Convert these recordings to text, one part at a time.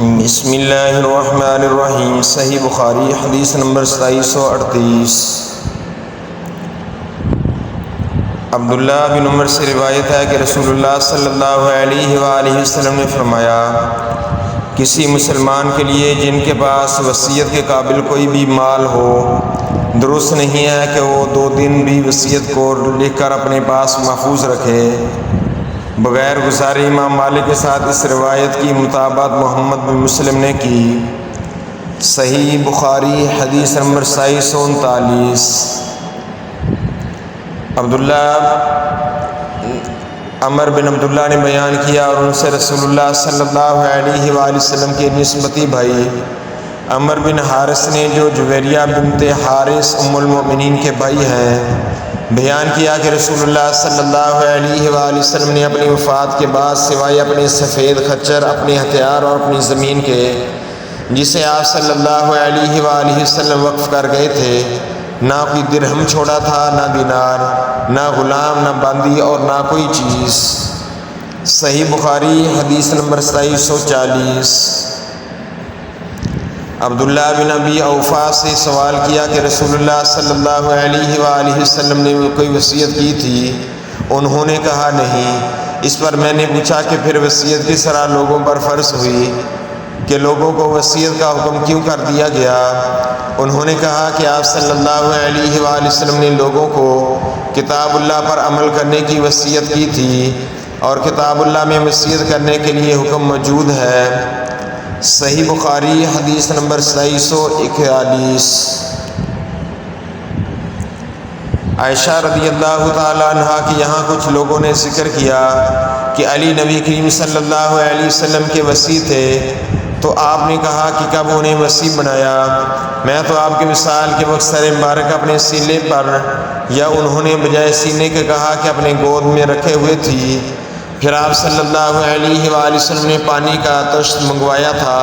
بسم اللہ الرحمن الرحیم۔ صحیح بخاری حدیث نمبر 2738۔ عبداللہ بن عمر سے روایت ہے کہ رسول اللہ صلی اللہ علیہ وآلہ وسلم نے فرمایا، کسی مسلمان کے لیے جن کے پاس وصیت کے قابل کوئی بھی مال ہو، درست نہیں ہے کہ وہ 2 دن بھی وصیت کو لکھ کر اپنے پاس محفوظ رکھے۔ بغیر گزاری امام مالک کے ساتھ اس روایت کی مطابقت محمد بن مسلم نے کی۔ صحیح بخاری حدیث نمبر 2739۔ عمر بن عبداللہ نے بیان کیا اور ان سے رسول اللہ صلی اللہ علیہ وآلہ وسلم کے نسبتی بھائی عمر بن حارث نے، جو جویریہ بنت حارث ام المؤمنین کے بھائی ہیں، بیان کیا کہ رسول اللہ صلی اللہ علیہ وآلہ وسلم نے اپنی وفات کے بعد سوائے اپنے سفید خچر، اپنے ہتھیار اور اپنی زمین کے، جسے آپ صلی اللہ علیہ وآلہ وسلم وقف کر گئے تھے، نہ کوئی درہم چھوڑا تھا، نہ دینار، نہ غلام، نہ باندی اور نہ کوئی چیز۔ صحیح بخاری حدیث نمبر 2740۔ عبداللہ بن ابی اوفا سے سوال کیا کہ رسول اللہ صلی اللہ علیہ وآلہ وسلم نے کوئی وصیت کی تھی؟ انہوں نے کہا نہیں۔ اس پر میں نے پوچھا کہ پھر وصیت کس طرح لوگوں پر فرض ہوئی، کہ لوگوں کو وصیت کا حکم کیوں کر دیا گیا؟ انہوں نے کہا کہ آپ صلی اللہ علیہ وآلہ وسلم نے لوگوں کو کتاب اللہ پر عمل کرنے کی وصیت کی تھی، اور کتاب اللہ میں وصیت کرنے کے لیے حکم موجود ہے۔ صحیح بخاری حدیث نمبر 2741۔ عائشہ رضی اللہ تعالی عنہا کہ یہاں کچھ لوگوں نے ذکر کیا کہ علی نبی کریم صلی اللہ علیہ وسلم کے وصی تھے، تو آپ نے کہا کہ کب انہیں وصی بنایا؟ میں تو آپ کے وصال کے وقت سر مبارک اپنے سینے پر، یا انہوں نے بجائے سینے کے کہا کہ اپنے گود میں رکھے ہوئے تھی۔ پھر آپ صلی اللہ علیہ وآلہ وسلم نے پانی کا تشت منگوایا تھا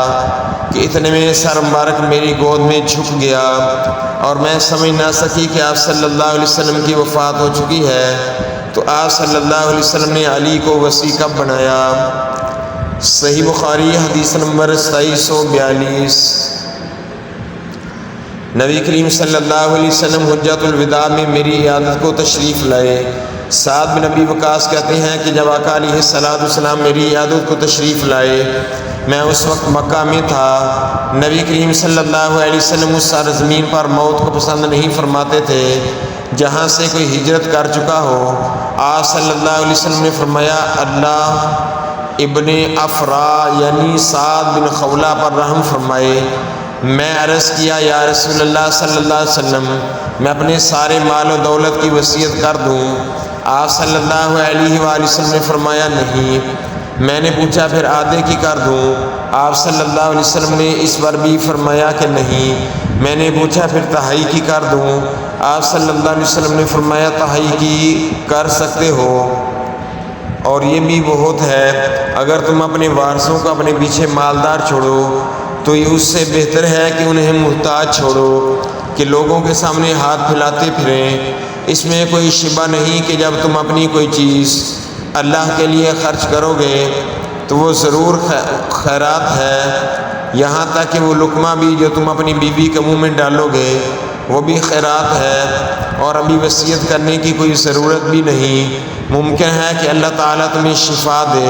کہ اتنے میں سر مبارک میری گود میں جھک گیا، اور میں سمجھ نہ سکی کہ آپ صلی اللہ علیہ وسلم کی وفات ہو چکی ہے۔ تو آپ صلی اللہ علیہ وسلم نے علی کو وصی کب بنایا؟ صحیح بخاری حدیث نمبر 2742۔ نبی کریم صلی اللہ علیہ وسلم حجۃ الوداع میں میری عیادت کو تشریف لائے۔ سعد بن ابی وقاص کہتے ہیں کہ جب آقا علیہ السلام میری عیادت کو تشریف لائے، میں اس وقت مکہ میں تھا۔ نبی کریم صلی اللہ علیہ وسلم اس سرزمین پر موت کو پسند نہیں فرماتے تھے جہاں سے کوئی ہجرت کر چکا ہو۔ آپ صلی اللہ علیہ وسلم نے فرمایا، اللہ ابن افرا یعنی سعد بن خولہ پر رحم فرمائے۔ میں عرض کیا، یا رسول اللہ صلی اللہ علیہ وسلم، میں اپنے سارے مال و دولت کی وصیت کر دوں؟ آپ صلی اللہ علیہ وآلہ وسلم نے فرمایا نہیں۔ میں نے پوچھا، پھر آدھے کی کر دوں؟ آپ صلی اللہ علیہ وسلم نے اس پر بھی فرمایا کہ نہیں۔ میں نے پوچھا، پھر تہائی کی کر دوں؟ آپ صلی اللہ علیہ وسلم نے فرمایا، تہائی کی کر سکتے ہو، اور یہ بھی بہت ہے۔ اگر تم اپنے وارثوں کو اپنے پیچھے مالدار چھوڑو تو یہ اس سے بہتر ہے کہ انہیں محتاج چھوڑو، کہ لوگوں کے سامنے ہاتھ پھیلاتے پھریں۔ اس میں کوئی شبہ نہیں کہ جب تم اپنی کوئی چیز اللہ کے لیے خرچ کرو گے تو وہ ضرور خیرات ہے، یہاں تک کہ وہ لقمہ بھی جو تم اپنی بیوی کے منہ میں ڈالو گے وہ بھی خیرات ہے۔ اور ابھی وصیت کرنے کی کوئی ضرورت بھی نہیں۔ ممکن ہے کہ اللہ تعالیٰ تمہیں شفا دے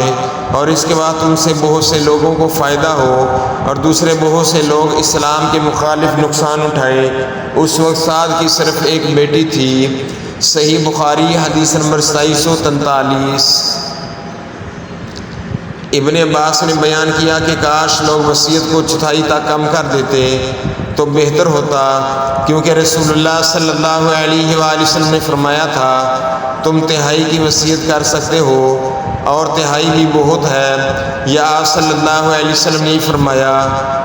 اور اس کے بعد تم سے بہت سے لوگوں کو فائدہ ہو، اور دوسرے بہت سے لوگ اسلام کے مخالف نقصان اٹھائیں۔ اس وقت سعد کی صرف ایک بیٹی تھی۔ صحیح بخاری حدیث نمبر 2743۔ ابن عباس نے بیان کیا کہ کاش لوگ وصیت کو چوتھائی تک کم کر دیتے تو بہتر ہوتا، کیونکہ رسول اللہ صلی اللہ علیہ وآلہ وسلم نے فرمایا تھا، تم تہائی کی وصیت کر سکتے ہو، اور تہائی بھی بہت ہے۔ یا آپ صلی اللہ علیہ وسلم نے فرمایا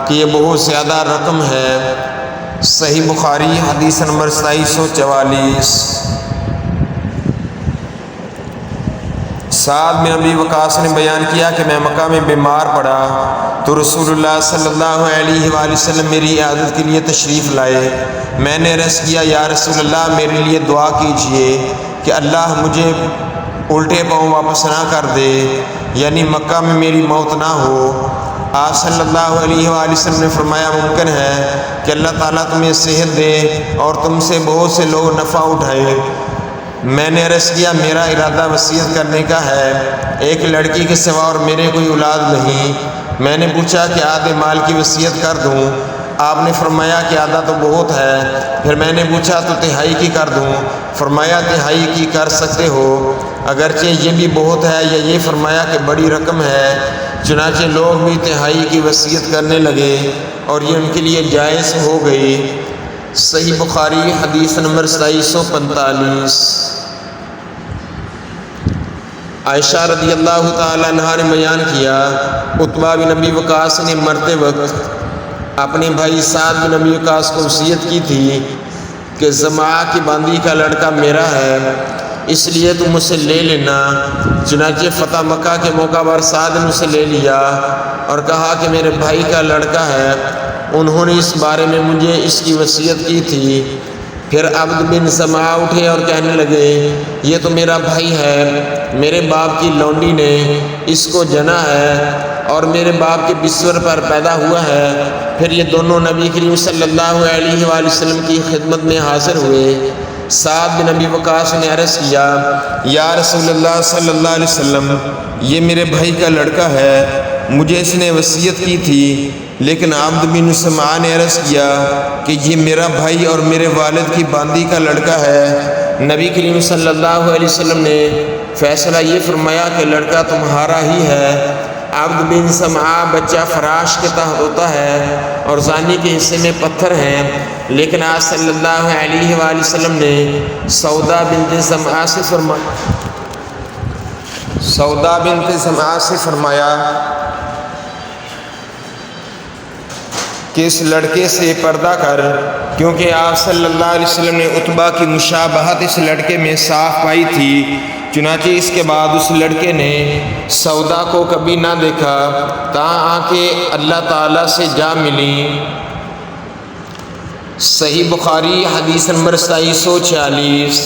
کہ یہ بہت زیادہ رقم ہے۔ صحیح بخاری حدیث نمبر 2744۔ سعد بن ابی وقاص نے بیان کیا کہ میں مکہ میں بیمار پڑا تو رسول اللہ صلی اللہ علیہ وآلہ وسلم میری عیادت کے لیے تشریف لائے۔ میں نے عرض کیا، یا رسول اللہ میرے لیے دعا کیجئے کہ اللہ مجھے الٹے پاؤں واپس نہ کر دے، یعنی مکہ میں میری موت نہ ہو۔ آپ صلی اللہ علیہ وآلہ وسلم نے فرمایا ممکن ہے کہ اللہ تعالیٰ تمہیں صحت دے اور تم سے بہت سے لوگ نفع اٹھائے۔ میں نے عرض کیا میرا ارادہ وصیت کرنے کا ہے، ایک لڑکی کے سوا اور میرے کوئی اولاد نہیں۔ میں نے پوچھا کہ آدھے مال کی وصیت کر دوں؟ آپ نے فرمایا کہ آدھا تو بہت ہے۔ پھر میں نے پوچھا تو تہائی کی کر دوں؟ فرمایا تہائی کی کر سکتے ہو، اگرچہ یہ بھی بہت ہے، یا یہ فرمایا کہ بڑی رقم ہے۔ چنانچہ لوگ بھی تہائی کی وصیت کرنے لگے اور یہ ان کے لیے جائز ہو گئی۔ صحیح بخاری حدیث نمبر 2745۔ عائشہ رضی اللہ تعالیٰ عنہا نے بیان کیا، عتبہ بن ابی وقاص نے مرتے وقت اپنے بھائی سعد بن ابی وقاص کو وصیت کی تھی کہ زمعہ کی باندی کا لڑکا میرا ہے، اس لیے تم اسے لے لینا۔ چنانچہ فتح مکہ کے موقع پر سعد نے اسے لے لیا اور کہا کہ میرے بھائی کا لڑکا ہے۔ انہوں نے اس بارے میں مجھے اس کی وصیت کی تھی۔ پھر عبد بن زمعہ اٹھے اور کہنے لگے یہ تو میرا بھائی ہے، میرے باپ کی لونڈی نے اس کو جنا ہے اور میرے باپ کے بستر پر پیدا ہوا ہے۔ پھر یہ دونوں نبی کریم صلی اللہ علیہ وآلہ وسلم کی خدمت میں حاضر ہوئے۔ سعد بن ابی وقاص نے عرض کیا یا رسول اللہ صلی اللہ علیہ وسلم، یہ میرے بھائی کا لڑکا ہے، مجھے اس نے وصیت کی تھی، لیکن عبد بن زمعہ نے عرض کیا کہ یہ میرا بھائی اور میرے والد کی باندی کا لڑکا ہے۔ نبی کریم صلی اللہ علیہ وسلم نے فیصلہ یہ فرمایا کہ لڑکا تمہارا ہی ہے۔ عبد بن زمعہ بچہ فراش کے تحت ہوتا ہے اور زانی کے حصے میں پتھر ہیں، لیکن آج صلی اللہ علیہ وآلہ وسلم نے سودا بنت زمعہ سے فرمایا کہ اس لڑکے سے پردہ کر، کیونکہ آپ صلی اللہ علیہ وسلم نے عتبہ کی مشابہت اس لڑکے میں صاف پائی تھی۔ چنانچہ اس کے بعد اس لڑکے نے سودا کو کبھی نہ دیکھا تاں کہ اللہ تعالیٰ سے جا ملی۔ صحیح بخاری حدیث نمبر 2746۔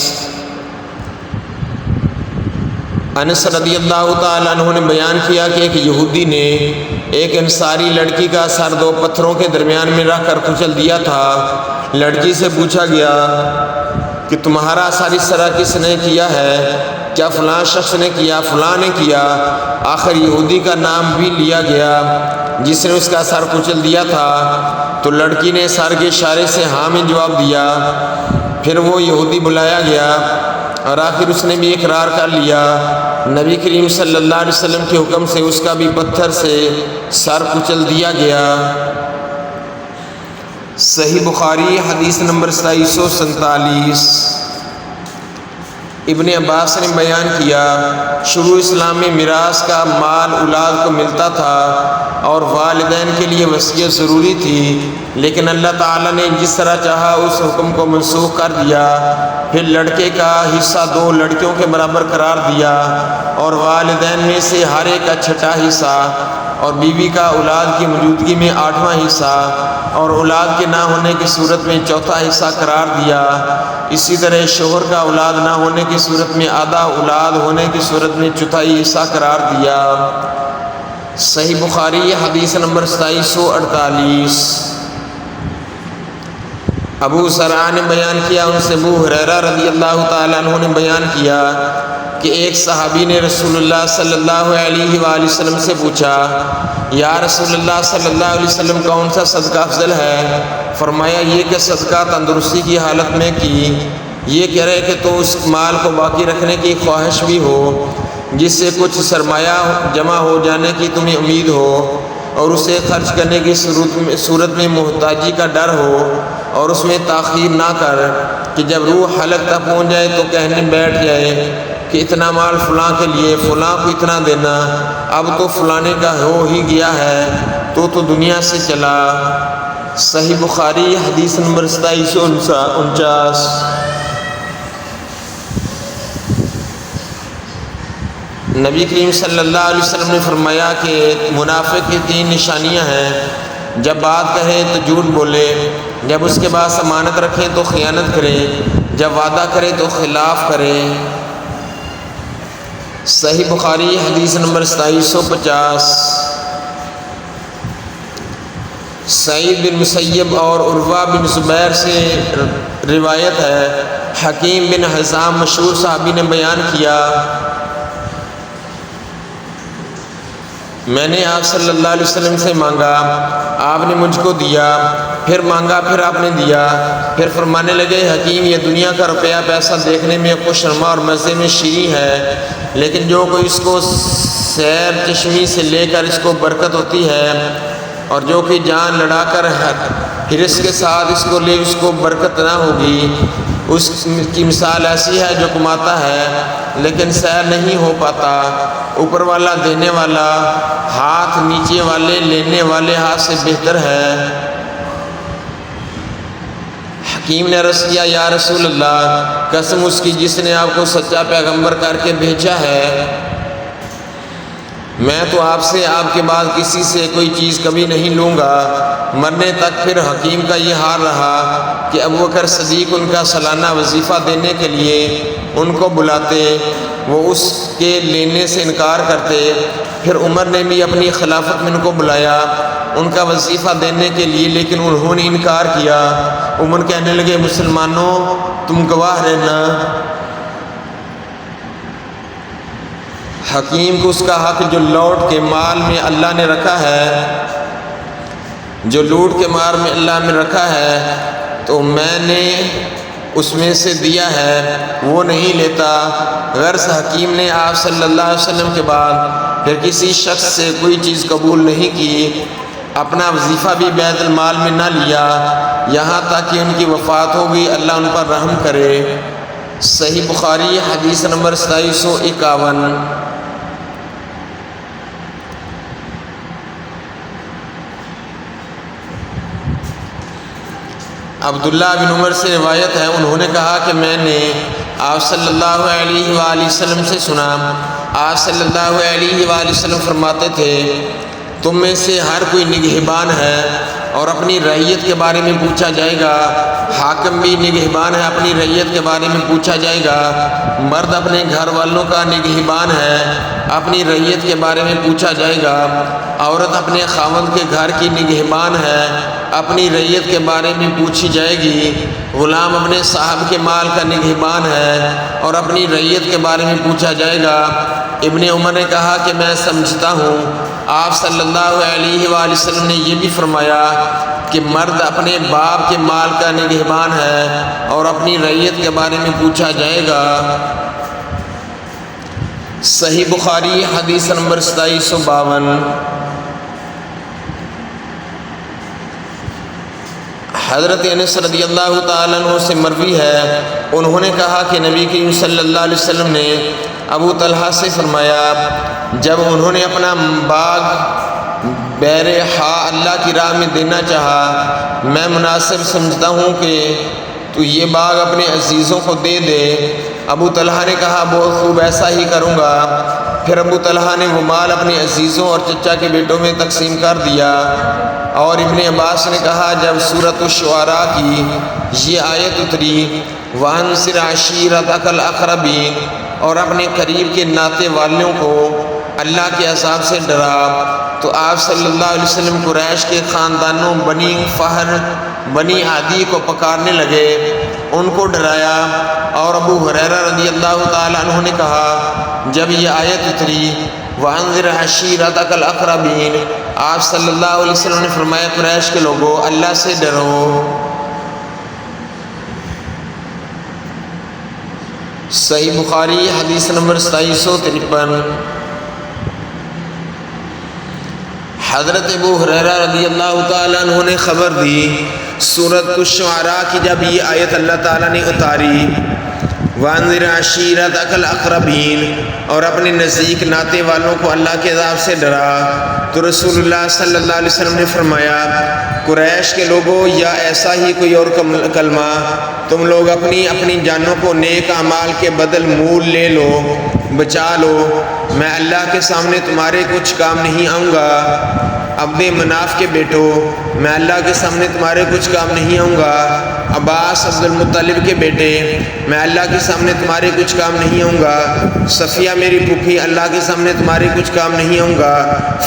انس رضی اللہ تعالیٰ عنہ نے بیان کیا کہ ایک یہودی نے ایک انصاری لڑکی کا سر دو پتھروں کے درمیان میں رکھ کر کچل دیا تھا۔ لڑکی سے پوچھا گیا کہ تمہارا سر اس طرح کس نے کیا ہے؟ کیا فلاں شخص نے کیا؟ فلاں نے کیا۔ آخر یہودی کا نام بھی لیا گیا جس نے اس کا سر کچل دیا تھا، تو لڑکی نے سر کے اشارے سے ہاں میں جواب دیا۔ پھر وہ یہودی بلایا گیا اور آخر اس نے بھی اقرار کر لیا۔ نبی کریم صلی اللہ علیہ وسلم کے حکم سے اس کا بھی پتھر سے سر کچل دیا گیا۔ صحیح بخاری حدیث نمبر 2747۔ ابن عباس نے بیان کیا، شروع اسلام میں میراث کا مال اولاد کو ملتا تھا اور والدین کے لیے وصیت ضروری تھی، لیکن اللہ تعالیٰ نے جس طرح چاہا اس حکم کو منسوخ کر دیا۔ پھر لڑکے کا حصہ دو لڑکیوں کے برابر قرار دیا اور والدین میں سے ہر ایک کا چھٹا حصہ، اور بیوی کا اولاد کی موجودگی میں 8واں حصہ اور اولاد کے نہ ہونے کی صورت میں 4تھا حصہ قرار دیا۔ اسی طرح شوہر کا اولاد نہ ہونے کی صورت میں آدھا، اولاد ہونے کی صورت میں 4تھائی حصہ قرار دیا۔ صحیح بخاری حدیث نمبر 2748۔ ابو زرع نے بیان کیا، ان سے ابو ہریرہ رضی اللہ تعالیٰ عنہ نے بیان کیا کہ ایک صحابی نے رسول اللہ صلی اللہ علیہ وآلہ وسلم سے پوچھا، یا رسول اللہ صلی اللہ علیہ وسلم کون سا صدقہ افضل ہے؟ فرمایا یہ کہ صدقہ تندرستی کی حالت میں کی، یہ کہہ رہے کہ تو اس مال کو باقی رکھنے کی خواہش بھی ہو جس سے کچھ سرمایہ جمع ہو جانے کی تمہیں امید ہو، اور اسے خرچ کرنے کی صورت میں محتاجی کا ڈر ہو، اور اس میں تاخیر نہ کر کہ جب روح حلق تک پہنچ جائے تو کہنے بیٹھ جائے کہ اتنا مال فلاں کے لیے، فلاں کو اتنا دینا، اب تو فلانے کا ہو ہی گیا ہے تو دنیا سے چلا۔ صحیح بخاری حدیث نمبر 2749۔ نبی کریم صلی اللہ علیہ وسلم نے فرمایا کہ منافق کی 3 نشانیاں ہیں، جب بات کہے تو جھوٹ بولے، جب اس کے بعد امانت رکھیں تو خیانت کرے، جب وعدہ کرے تو خلاف کرے۔ صحیح بخاری حدیث نمبر 2750۔ سعید بن مسیب اور عروہ بن زبیر سے روایت ہے، حکیم بن حزام مشہور صحابی نے بیان کیا، میں نے آپ صلی اللہ علیہ وسلم سے مانگا، آپ نے مجھ کو دیا، پھر مانگا، پھر آپ نے دیا، پھر فرمانے لگے حکیم یہ دنیا کا روپیہ پیسہ دیکھنے میں خوشنما اور مزے میں شیریں ہے، لیکن جو کوئی اس کو سیر چشمی سے لے کر اس کو برکت ہوتی ہے، اور جو کہ جان لڑا کر حرص کے ساتھ اس کو لے اس کو برکت نہ ہوگی، اس کی مثال ایسی ہے جو کماتا ہے لیکن سیر نہیں ہو پاتا، اوپر والا دینے والا ہاتھ نیچے والے لینے والے ہاتھ سے بہتر ہے۔ حکیم نے عرض کیا یا رسول اللہ، قسم اس کی جس نے آپ کو سچا پیغمبر کر کے بھیجا ہے، میں تو آپ سے آپ کے بعد کسی سے کوئی چیز کبھی نہیں لوں گا مرنے تک۔ پھر حکیم کا یہ حال رہا کہ ابوبکر صدیق ان کا سالانہ وظیفہ دینے کے لیے ان کو بلاتے، وہ اس کے لینے سے انکار کرتے، پھر عمر نے بھی اپنی خلافت میں ان کو بلایا ان کا وظیفہ دینے کے لیے، لیکن انہوں نے انکار کیا۔ عمر کہنے لگے مسلمانوں تم گواہ رہنا، حکیم کو اس کا حق جو لوٹ کے مال میں اللہ نے رکھا ہے، جو لوٹ کے مال میں اللہ نے رکھا ہے تو میں نے اس میں سے دیا ہے، وہ نہیں لیتا۔ غرض حکیم نے آپ صلی اللہ علیہ وسلم کے بعد پھر کسی شخص سے کوئی چیز قبول نہیں کی، اپنا وظیفہ بھی بیت المال میں نہ لیا، یہاں تک کہ ان کی وفات ہو گئی، اللہ ان پر رحم کرے۔ صحیح بخاری حدیث نمبر 2751۔ عبداللہ بن عمر سے روایت ہے، انہوں نے کہا کہ میں نے آپ صلی اللہ علیہ وآلہ وسلم سے سنا، آپ صلی اللہ علیہ وآلہ وسلم فرماتے تھے تم میں سے ہر کوئی نگہبان ہے اور اپنی رعیت کے بارے میں پوچھا جائے گا، حاکم بھی نگہبان ہے، اپنی رعیت کے بارے میں پوچھا جائے گا، مرد اپنے گھر والوں کا نگہبان ہے، اپنی رعیت کے بارے میں پوچھا جائے گا، عورت اپنے خاوند کے گھر کی نگہبان ہے، اپنی رعیت کے بارے میں پوچھی جائے گی، غلام اپنے صاحب کے مال کا نگہبان ہے اور اپنی رعیت کے بارے میں پوچھا جائے گا۔ ابن عمر نے کہا کہ میں سمجھتا ہوں آپ صلی اللہ علیہ وآلہ وسلم نے یہ بھی فرمایا کہ مرد اپنے باپ کے مال کا نگہبان ہے اور اپنی رعیت کے بارے میں پوچھا جائے گا۔ صحیح بخاری حدیث نمبر 2752۔ حضرت انس رضی اللہ تعالیٰ عنہ سے مروی ہے، انہوں نے کہا کہ نبی کریم صلی اللہ علیہ وسلم نے ابو طلحہ سے فرمایا جب انہوں نے اپنا باغ بیر حا اللہ کی راہ میں دینا چاہا، میں مناسب سمجھتا ہوں کہ تو یہ باغ اپنے عزیزوں کو دے دے۔ ابو طلحہ نے کہا بہت خوب، ایسا ہی کروں گا۔ پھر ابو طلحہ نے وہ مال اپنے عزیزوں اور چچا کے بیٹوں میں تقسیم کر دیا۔ اور ابن عباس نے کہا جب سورۃ الشعراء کی یہ آیت اتری وَأَنذِرْ عَشِيرَتَكَ الْأَقْرَبِينَ، اور اپنے قریب کے ناطے والوں کو اللہ کے عذاب سے ڈرا، تو آپ صلی اللہ علیہ وسلم قریش کے خاندانوں بنی فہر بنی عدی کو پکارنے لگے، ان کو ڈرایا۔ اور ابو ہریرہ رضی اللہ تعالیٰ عنہ نے کہا جب یہ آیت اتری وَأَنذِرْ عَشِيرَتَكَ الْأَقْرَبِينَ، آپ صلی اللہ علیہ وسلم نے فرمایا قریش کے لوگوں اللہ سے ڈرو۔ صحیح بخاری حدیث نمبر 2753۔ حضرت ابو ہریرہ رضی اللہ تعالیٰ عنہ نے خبر دی سورۃ الشعراء کی جب یہ آیت اللہ تعالیٰ نے اتاری وَأَنذِرْ عَشِيرَتَكَ الْأَقْرَبِينَ، اور اپنے نزدیک ناطے والوں کو اللہ کے عذاب سے ڈرا، تو رسول اللہ صلی اللہ علیہ وسلم نے فرمایا قریش کے لوگوں یا ایسا ہی کوئی اور کلمہ، تم لوگ اپنی اپنی جانوں کو نیک اعمال کے بدل مول لے لو، بچا لو، میں اللہ کے سامنے تمہارے کچھ کام نہیں آؤں گا۔ عبد مناف کے بیٹو، میں اللہ کے سامنے تمہارے کچھ کام نہیں آؤں گا۔ عباس عبد المطلب کے بیٹے، میں اللہ کے سامنے تمہارے کچھ کام نہیں آؤں گا۔ صفیہ میری پھوپھی، اللہ کے سامنے تمہارے کچھ کام نہیں آؤں گا۔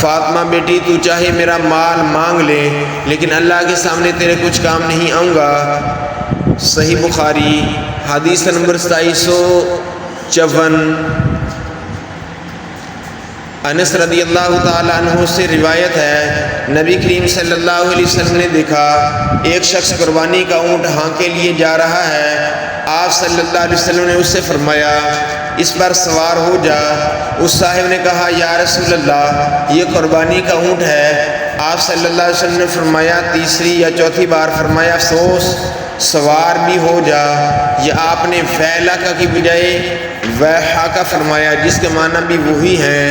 فاطمہ بیٹی، تو چاہے میرا مال مانگ لے لیکن اللہ کے سامنے تیرے کچھ کام نہیں آؤں گا۔ صحیح بخاری حدیث نمبر 2754۔ انس رضی اللہ تعالیٰ عنہ سے روایت ہے، نبی کریم صلی اللہ علیہ وسلم نے دیکھا ایک شخص قربانی کا اونٹ ہانکے لیے جا رہا ہے۔ آپ صلی اللہ علیہ وسلم نے اس سے فرمایا اس پر سوار ہو جا۔ اس صاحب نے کہا یا رسول اللہ یہ قربانی کا اونٹ ہے۔ آپ صلی اللہ علیہ وسلم نے فرمایا تیسری یا چوتھی بار فرمایا افسوس، سوار بھی ہو جا۔ یہ آپ نے ویلک کی بجائے ویحک فرمایا جس کے معنی بھی وہی ہیں۔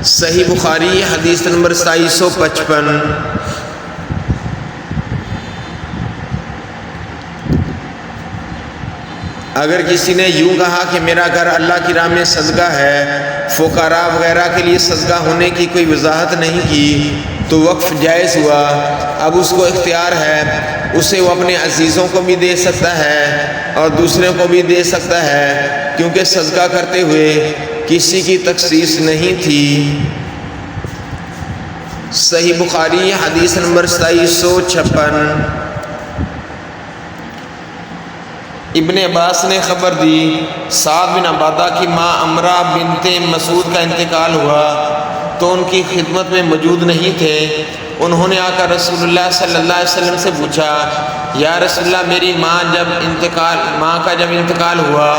صحیح بخاری حدیث نمبر 2755۔ اگر کسی نے یوں کہا کہ میرا گھر اللہ کی راہ میں صدقہ ہے، فقراء وغیرہ کے لیے صدقہ ہونے کی کوئی وضاحت نہیں کی، تو وقف جائز ہوا۔ اب اس کو اختیار ہے، اسے وہ اپنے عزیزوں کو بھی دے سکتا ہے اور دوسروں کو بھی دے سکتا ہے، کیونکہ صدقہ کرتے ہوئے کسی کی تخصیص نہیں تھی۔ صحیح بخاری حدیث نمبر 2756۔ ابن عباس نے خبر دی سعد بن عبادہ کی ماں امرہ بنت مسعود کا انتقال ہوا تو ان کی خدمت میں موجود نہیں تھے۔ انہوں نے آ کر رسول اللہ صلی اللہ علیہ وسلم سے پوچھا یا رسول اللہ میری ماں کا جب انتقال ہوا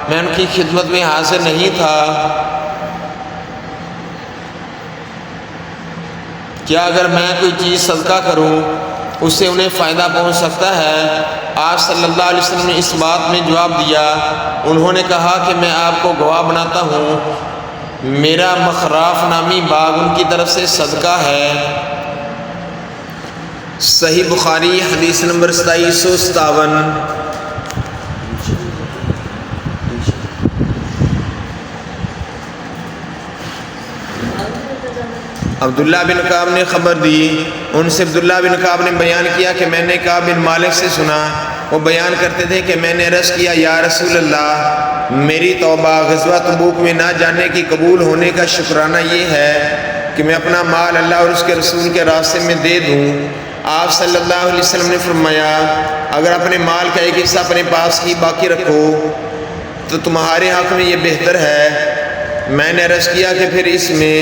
میں ان کی خدمت میں حاضر نہیں تھا، کیا اگر میں کوئی چیز صدقہ کروں اس سے انہیں فائدہ پہنچ سکتا ہے؟ آپ صلی اللہ علیہ وسلم نے اس بات میں جواب دیا۔ انہوں نے کہا کہ میں آپ کو گواہ بناتا ہوں، میرا مخراف نامی باغ ان کی طرف سے صدقہ ہے۔ صحیح بخاری حدیث نمبر 2757۔ عبداللہ بن کعب نے خبر دی، ان سے عبداللہ بن کعب نے بیان کیا کہ میں نے کعب بن مالک سے سنا، وہ بیان کرتے تھے کہ میں نے عرض کیا یا رسول اللہ میری توبہ غزوہ تبوک میں نہ جانے کی قبول ہونے کا شکرانہ یہ ہے کہ میں اپنا مال اللہ اور اس کے رسول کے راستے میں دے دوں۔ آپ صلی اللہ علیہ وسلم نے فرمایا اگر اپنے مال کا ایک حصہ اپنے پاس ہی باقی رکھو تو تمہارے حق میں یہ بہتر ہے۔ میں نے عرض کیا کہ پھر اس میں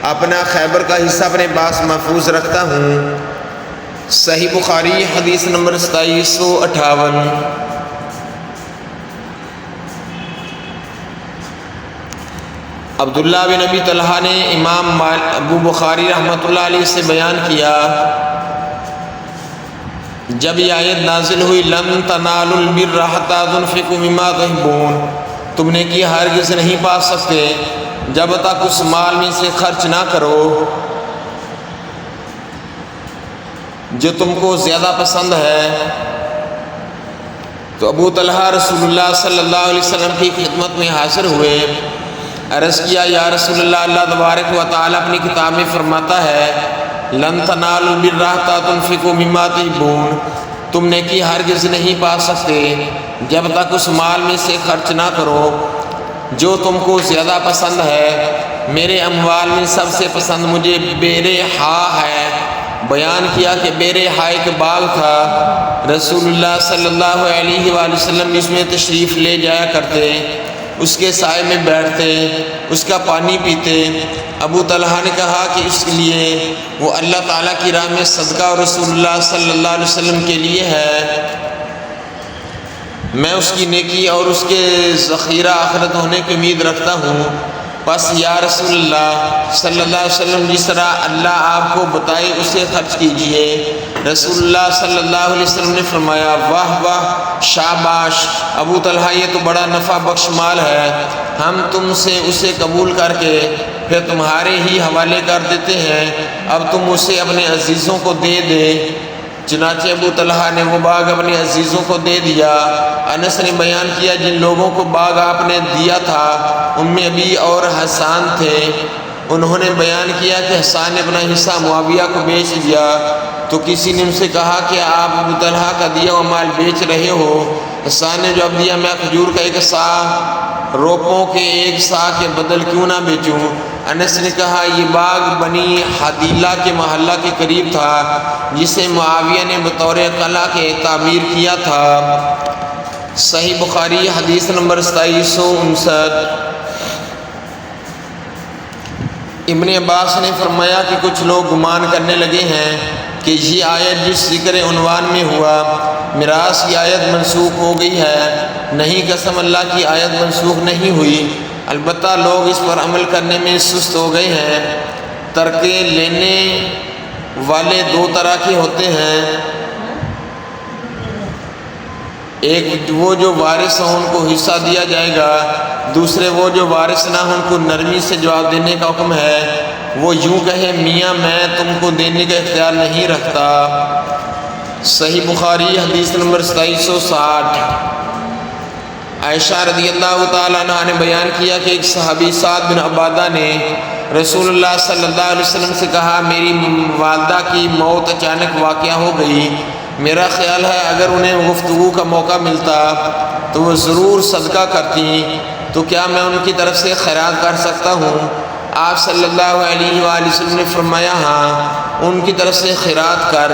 اپنا خیبر کا حصہ اپنے پاس محفوظ رکھتا ہوں۔ صحیح بخاری حدیث نمبر 2758۔ عبداللہ بن ابی طلحہ نے امام ابو بخاری رحمۃ اللہ علیہ سے بیان کیا جب یہ آیت نازل ہوئی لن تنالوا البر حتی تنفقوا مما تحبون، تم نے کی ہرگز نہیں پا سکتے جب تک اس مال میں سے خرچ نہ کرو جو تم کو زیادہ پسند ہے، تو ابو طلحہ رسول اللہ صلی اللہ علیہ وسلم کی خدمت میں حاضر ہوئے۔ عرض کیا یا رسول اللہ اللہ تبارک و تعالی اپنی کتاب میں فرماتا ہے لن تنالوا البر حتی تنفقوا مما تحبون، تم نے کی ہرگز نہیں پا سکتے جب تک اس مال میں سے خرچ نہ کرو جو تم کو زیادہ پسند ہے۔ میرے اموال میں سب سے پسند مجھے بیرحا ہے۔ بیان کیا کہ بیرحا ایک باغ تھا، رسول اللہ صلی اللہ علیہ وآلہ وسلم اس میں تشریف لے جایا کرتے، اس کے سائے میں بیٹھتے، اس کا پانی پیتے۔ ابو طلحہ نے کہا کہ اس کے لیے وہ اللہ تعالیٰ کی راہ میں صدقہ اور رسول اللہ صلی اللہ علیہ وسلم کے لیے ہے، میں اس کی نیکی اور اس کے ذخیرہ آخرت ہونے کی امید رکھتا ہوں، بس یا رسول اللہ صلی اللہ علیہ وسلم جس طرح اللہ آپ کو بتائے اسے خرچ کیجئے۔ رسول اللہ صلی اللہ علیہ وسلم نے فرمایا واہ واہ شاباش ابو طلحہ، یہ تو بڑا نفع بخش مال ہے، ہم تم سے اسے قبول کر کے پھر تمہارے ہی حوالے کر دیتے ہیں، اب تم اسے اپنے عزیزوں کو دے دے۔ چنانچہ ابو طلحہ نے وہ باغ اپنے عزیزوں کو دے دیا۔ انس نے بیان کیا جن لوگوں کو باغ آپ نے دیا تھا ان میں ابی اور حسان تھے۔ انہوں نے بیان کیا کہ حسان نے اپنا حصہ معاویہ کو بیچ دیا، تو کسی نے ان سے کہا کہ آپ ابو طلحہ کا دیا ہوا مال بیچ رہے ہو؟ حسان نے جواب دیا، میں کھجور کا ایک سا روپوں کے ایک سا کے بدل کیوں نہ بیچوں؟ انس نے کہا، یہ باغ بنی حدیلہ کے محلہ کے قریب تھا جسے معاویہ نے بطور قلعہ کے تعمیر کیا تھا۔ صحیح بخاری حدیث نمبر 2759۔ ابن عباس نے فرمایا کہ کچھ لوگ گمان کرنے لگے ہیں کہ یہ آیت جس ذکر عنوان میں ہوا میراث کی آیت منسوخ ہو گئی ہے۔ نہیں، قسم اللہ کی آیت منسوخ نہیں ہوئی، البتہ لوگ اس پر عمل کرنے میں سست ہو گئے ہیں۔ ترکے لینے والے دو طرح کے ہوتے ہیں، ایک وہ جو وارث ہوں ان کو حصہ دیا جائے گا، دوسرے وہ جو وارث نہ ہوں ان کو نرمی سے جواب دینے کا حکم ہے۔ وہ یوں کہے، میاں میں تم کو دینے کا اختیار نہیں رکھتا۔ صحیح بخاری حدیث نمبر 2760۔ عائشہ رضی اللہ تعالیٰ عنہ نے بیان کیا کہ ایک صحابی سعد بن عبادہ نے رسول اللہ صلی اللہ علیہ وسلم سے کہا، میری والدہ کی موت اچانک واقع ہو گئی، میرا خیال ہے اگر انہیں گفتگو کا موقع ملتا تو وہ ضرور صدقہ کرتی، تو کیا میں ان کی طرف سے خیرات کر سکتا ہوں؟ آپ صلی اللہ علیہ وآلہ وسلم نے فرمایا، ہاں، ان کی طرف سے خیرات کر۔